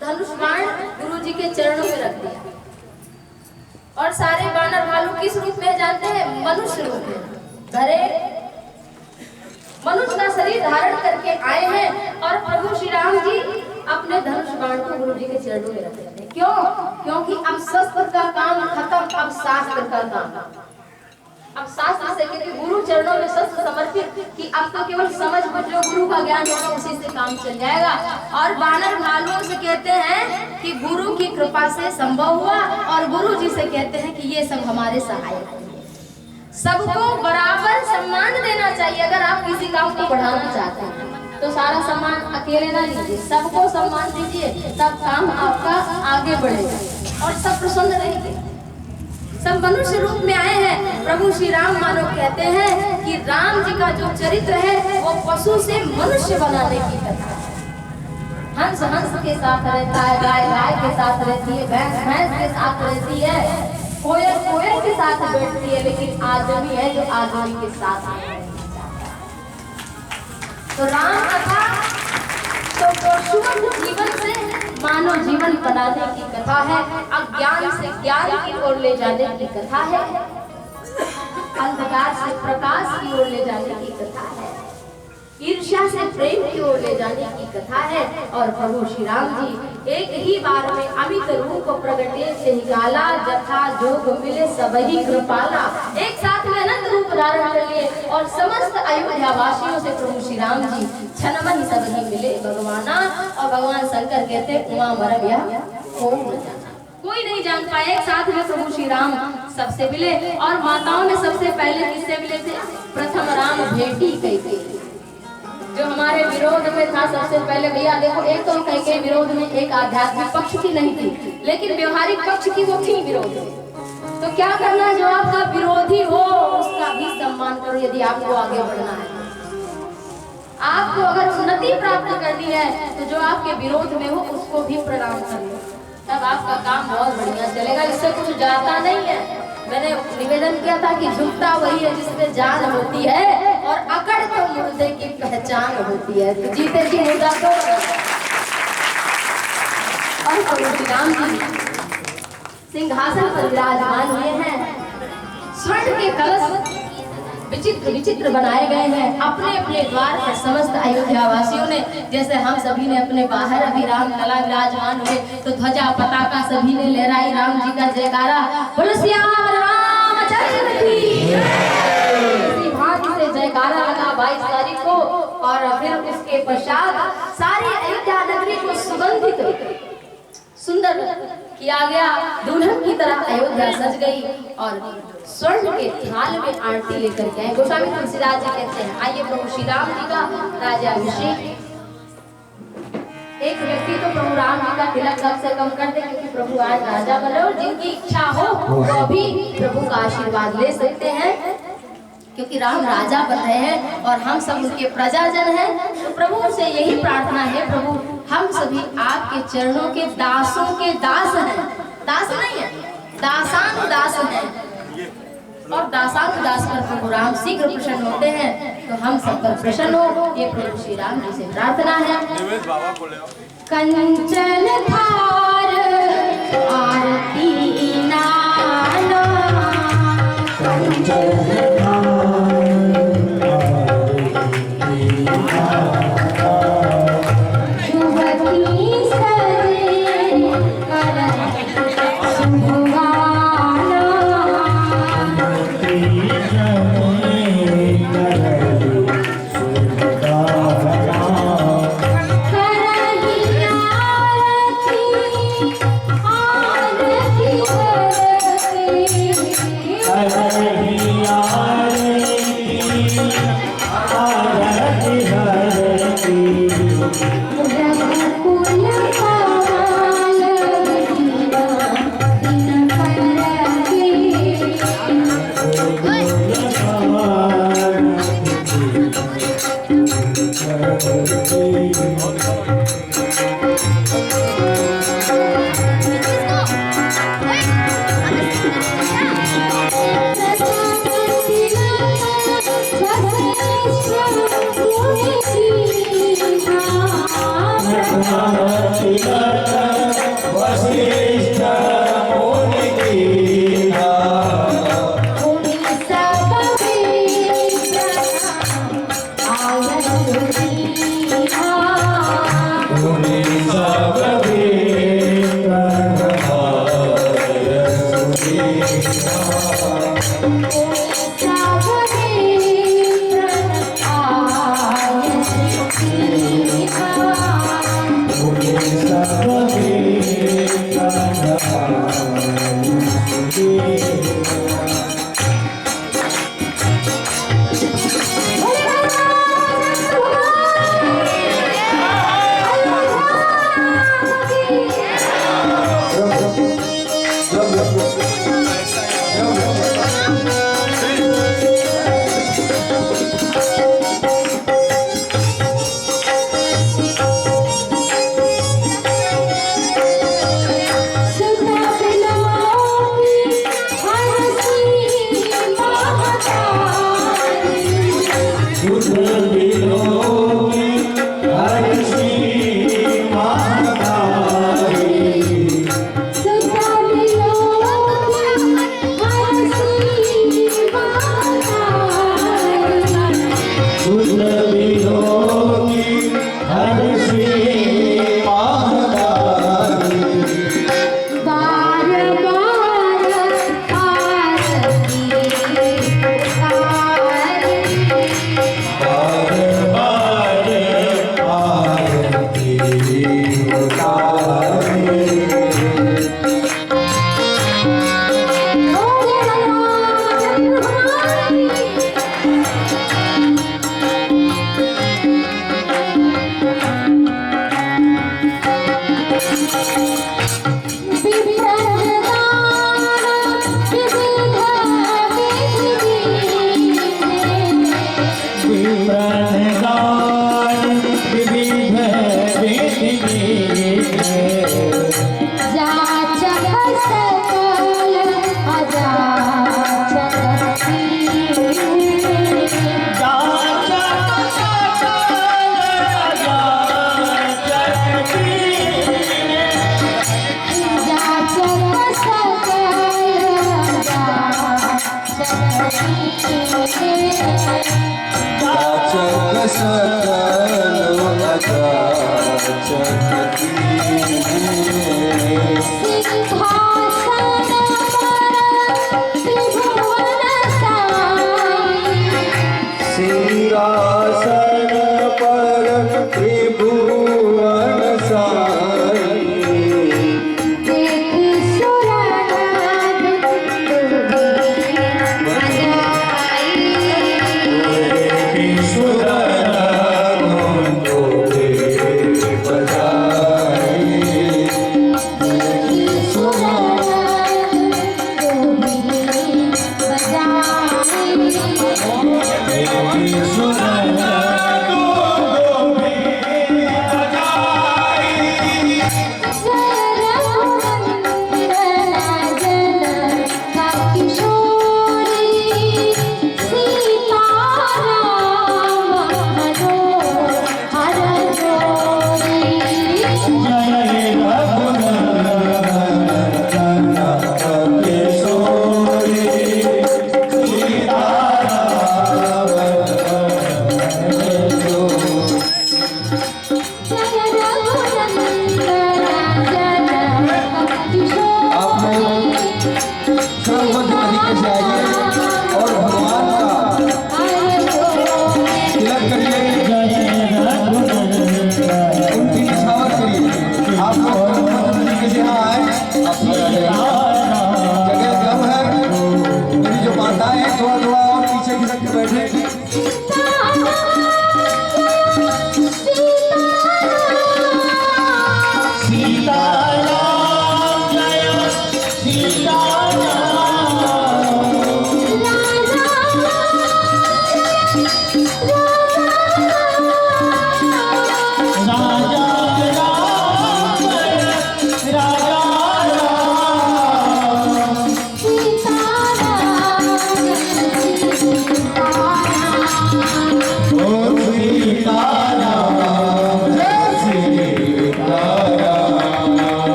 धनुष बाण गुरु जी के चरणों में रख दिया। और सारे बानर भालू किस रूप में जानते हैं? मनुष्य रूप में धरे मनुष्य का शरीर धारण करके आए हैं और प्रभु श्री राम जी अपने धनुष बाण को गुरु जी के चरणों में रख देते हैं। क्यों? क्योंकि अब शस्त्र का काम खत्म, अब शास्त्र का काम। अब शास्त्र से कहते गुरु चरणों में शस्त्र समर्पित कि अब तो केवल समझ जो गुरु का ज्ञान होगा उसी से काम चल जाएगा। और बानर भालुओं से कहते हैं कि गुरु की कृपा से संभव हुआ, और गुरु जी से कहते हैं कि ये सब हमारे सहायक हैं। सबको बराबर सम्मान देना चाहिए। अगर आप किसी काम को बढ़ाना चाहते हैं तो सारा सम्मान अकेले ना लीजिए, सबको सम्मान दीजिए, तब काम आपका आगे बढ़ेगा और सब प्रसन्न रहेंगे। सब मनुष्य रूप में आए हैं। प्रभु श्री राम मानो कहते हैं कि राम जी का जो चरित्र है वो पशु से मनुष्य बनाने की कथा है। हंस हंस के साथ रहता है, गाय गाय के साथ रहती है, भैंस भैंस के साथ रहती है, कोयल कोयल के साथ बैठती है, लेकिन आदमी है जो आदमी के साथ नहीं जाता। तो राम कथा तो पशु जीवन से मानव जीवन बनाने की कथा है, अज्ञान से ज्ञान की ओर ले जाने की कथा है, अंधकार से प्रकाश की ओर ले जाने की कथा है, ईर्ष्या से प्रेम की ओर ले जाने की कथा है। और प्रभु श्री राम जी एक ही बार में अमित रूप प्रगटे से निकाला, जथा जोग मिले सबही कृपाला। एक साथ में अनंत रूप धारण कर लिए और समस्त अयोध्या वासियों से प्रभु श्री राम जी छनमन सबही मिले भगवाना। और भगवान शंकर कहते उमा मरम या कोई नहीं जान पाए। एक साथ में प्रभु श्री राम सबसे मिले और माताओं में सबसे पहले किससे मिले थे? प्रथम राम भेटी कैकेयी, जो हमारे विरोध में था सबसे पहले। भैया देखो, एक तो कैकेयी विरोध में एक आध्यात्मिक पक्ष की नहीं थी, लेकिन व्यवहारिक पक्ष की वो थी विरोध में। तो क्या करना, जो आपका विरोधी हो उसका भी सम्मान करो यदि आपको आगे बढ़ना है। आपको अगर उन्नति प्राप्त करनी है तो जो आपके विरोध में हो उसको भी प्रणाम कर लो, तब आपका काम बहुत बढ़िया चलेगा। इससे कुछ जाता नहीं है। मैंने निवेदन किया था कि झुकता वही है जिसमें जान होती है और अकड़ तो मुर्दे की पहचान होती है। तो जीते जी मुर्दा को और प्रभु श्री राम जी सिंहासन पर विराजमान हुए हैं। स्वर्ण के कलश विचित्र विचित्र बनाए गए हैं अपने अपने द्वार पर। समस्त अयोध्या वासियों ने, जैसे हम सभी ने अपने बाहर अभी राम लला विराजमान हुए तो ध्वजा पताका सभी ने लहराई, राम जी का जयकारा, बोलो श्याम रामचंद्र की। इसी भांति से जयकारा लगा 22 तारीख को। और फिर उसके पश्चात सारी अयोध्या नगरी को सुगंधित सुंदर किया गया, दुल्हन की तरह अयोध्या सज गई। और स्वर्ण के थाल में आरती लेकर के आए। गोस्वामी तुलसीदास जी कहते हैं, आइए प्रभु श्री राम जी का राज्याभिषेक। एक व्यक्ति तो प्रभु राम जी का तिलक कम से कम कर दे, क्योंकि प्रभु आज राजा बने और जिनकी इच्छा हो वो भी प्रभु का आशीर्वाद ले सकते हैं, क्योंकि राम राजा बन रहे हैं और हम सब उनके प्रजाजन हैं। तो प्रभु से यही प्रार्थना है, प्रभु हम सभी आपके चरणों के दासों के दास हैं। दास नहीं है, दासानुदास हैं। और दासानुदास पर प्रभु राम शीघ्र प्रसन्न होते हैं, तो हम सब पर प्रसन्न हो, ये प्रभु श्री राम जी से प्रार्थना है। कंचन थार आरती नाना, करही आरती वशिष्ठ मुनि कीन्हा। मुनि सब आयत सुनीहा। मुनि सब सकल अजाचक कीन्हे।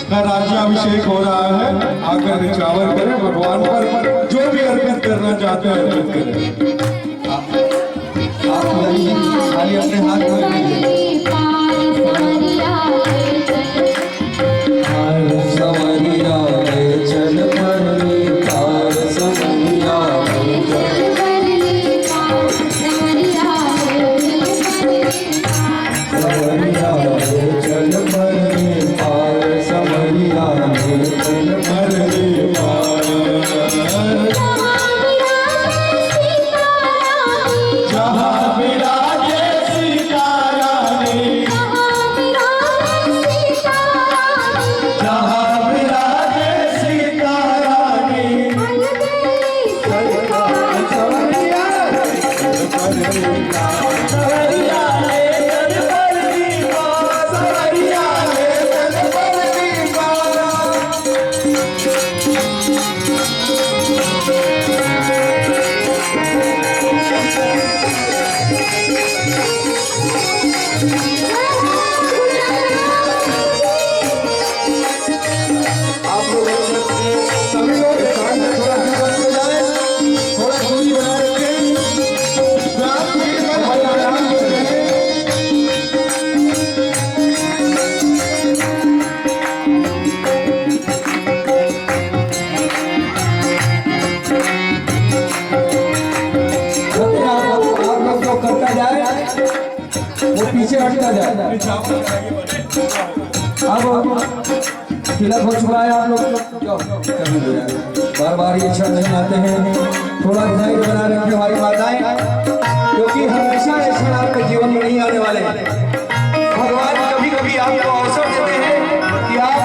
का राज्याभिषेक हो रहा है। आकर निछावर करें, भगवान पर जो भी अर्पित करना चाहते हैं अर्पित करें। आप खाली अपने हाथ में समरिया ले चल परली पार, समरिया ले चल समरिया ले चल परली पार, समरिया ले चल परली पार। जहाँ विराजे सीता रानी, जहाँ विराजे सीता रानी, समरिया समरिया ले चल परली पार, समरिया ले चल परली पार। आप लोग सभी लोग ध्यान से थोड़ा बच के जाए, थोड़ा दूरी बनाए रखें। आप भीड़ में आराम से रहें। आप लोग जो करता जाए वो पीछे हटता जाए। अब तिलक हो चुका है, आप लोग बार बार ये क्षण नहीं आते हैं। थोड़ा धैर्य बना रखें हमारी माताएं, क्योंकि हमेशा ये क्षण आपके जीवन में नहीं आने वाले। भगवान कभी कभी आपको अवसर देते हैं कि आप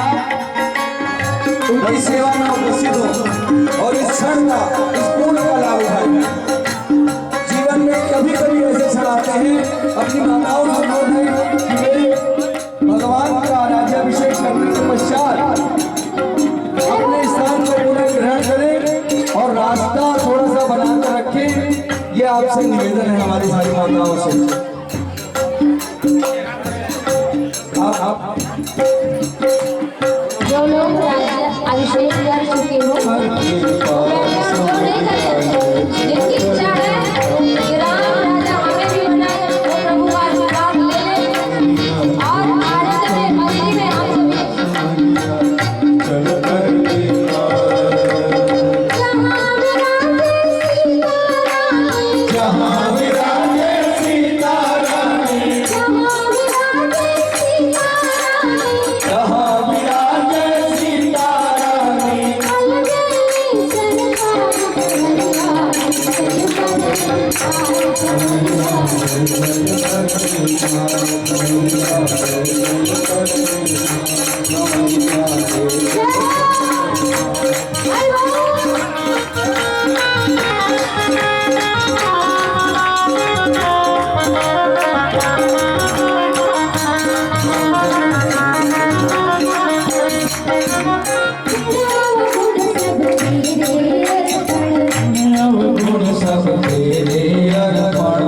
उनकी सेवा में उपस्थित हो और इस क्षण का, इस पूर्ण का लाभ उठाएं। जीवन में कभी कभी ऐसे क्षण आते हैं। अपनी माताओं से अनुरोध है कि वे भगवान का राज्याभिषेक करने के पश्चात अपने स्थान को पुनः ग्रहण करें और रास्ता थोड़ा सा बनाकर रखें। ये आपसे निवेदन है हमारी सारी माताओं से। आप जो लोग अभिषेक कर चुके हो, जिनकी इच्छा है कि राम राजा हमें भी बनाए, वो प्रभु का आशीर्वाद ले लें और आज से मस्ती में हम सभी जहाँ विराजे सीता रानी, जहाँ विराजे सीता रानी, गुण सब तेरे अर्पण,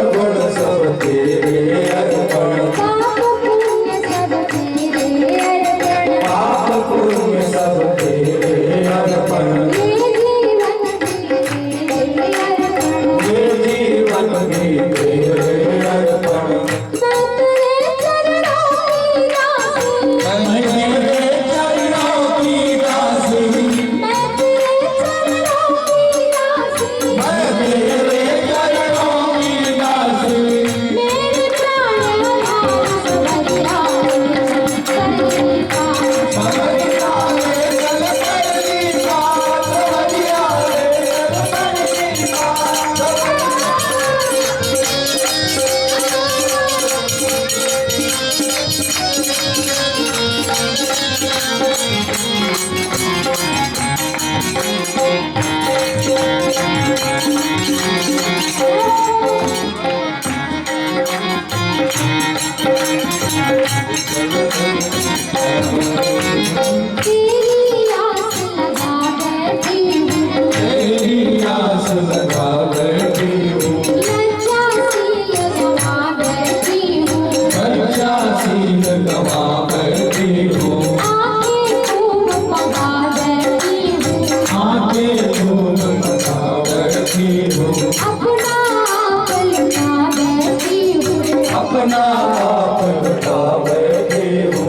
गुण सब तेरे अर्पण, पाप पुण्य सब तेरे अर्पण, ये जीवन भी तेरे अर्पण। मैं तेरे चरणों की दासी, मैं तेरे चरणों की दासी, समरिया ले चल परली पार, समरिया ले चल परली तेरी आस लगा बैठी हूँ, लज्जा आप बतावे देहु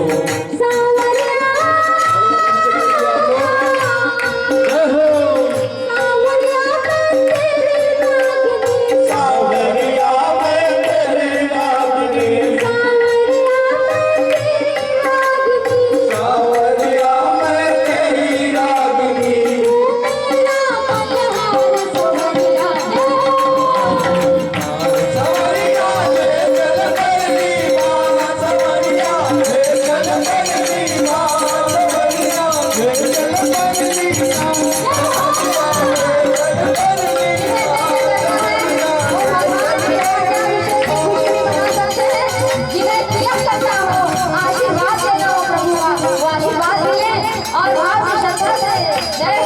सावरिया मैं तेरी रागनी सावरिया मैं तेरी रागनी सावरिया ले चल करनी माँ सावरिया ले चल करनी माँ सावरिया ले चल करनी और भाव से श्रद्धा से जय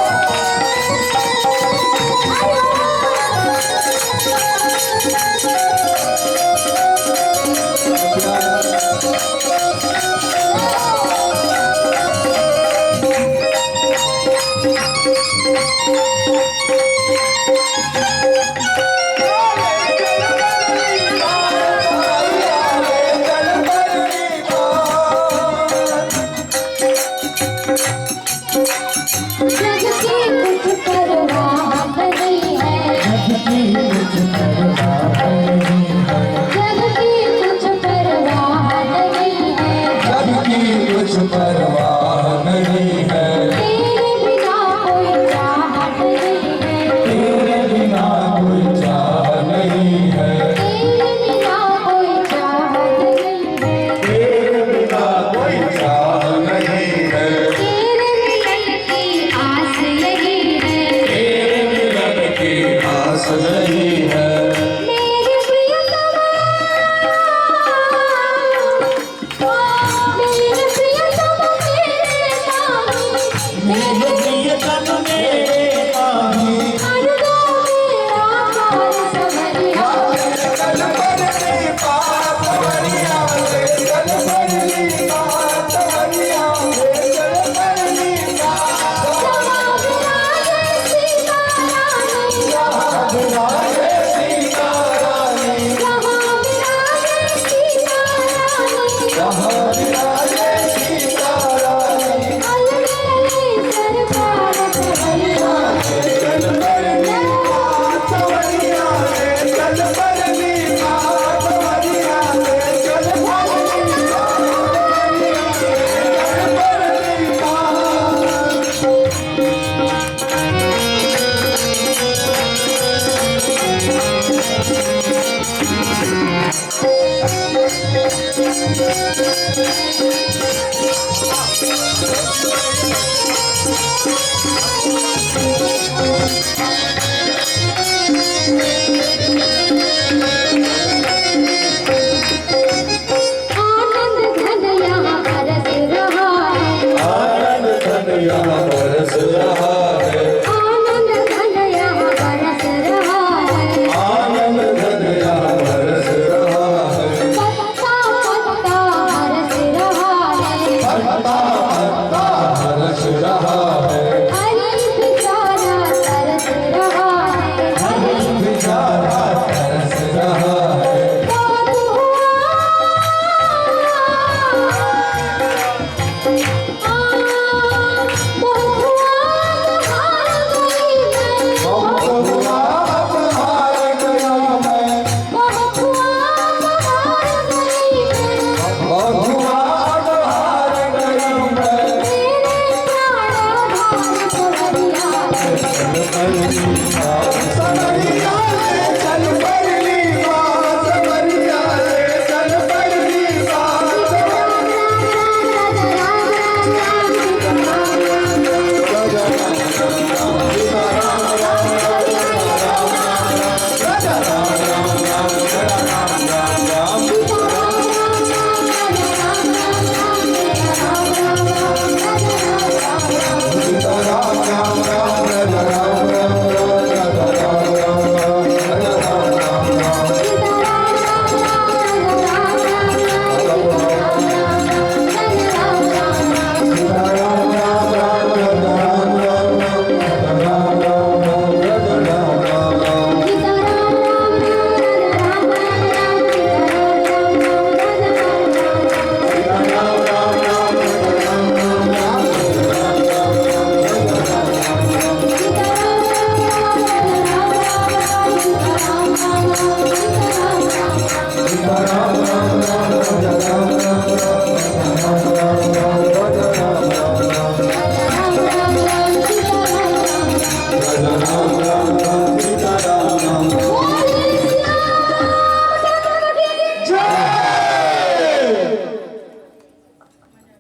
परवाह नहीं है तेरे बिना कोई चाहत नहीं है तेरे बिना कोई चाह नहीं है तेरे बिना कोई चाहत नहीं है तेरे बिना कोई चाह नहीं है तेरे मिलन की आस यही है तेरे मिलन की आस नहीं है मेरे प्रियतमा मेरे प्रियतमा मेरे प्रियतम मेरे पानी अरदा मेरा प्यार सवरिया चल परनी पास वरिया ले चल परनी पास वरिया ले चल परनी जहाँ विराजे सीता रानी जहाँ विराजे सीता रानी जहाँ विराजे सीता रानी जहाँ विराजे सीता रानी अलगली सरकार सवरिया चल परनी पास वरिया ले चल परनी पास वरिया ले चल परनी पास Thank you.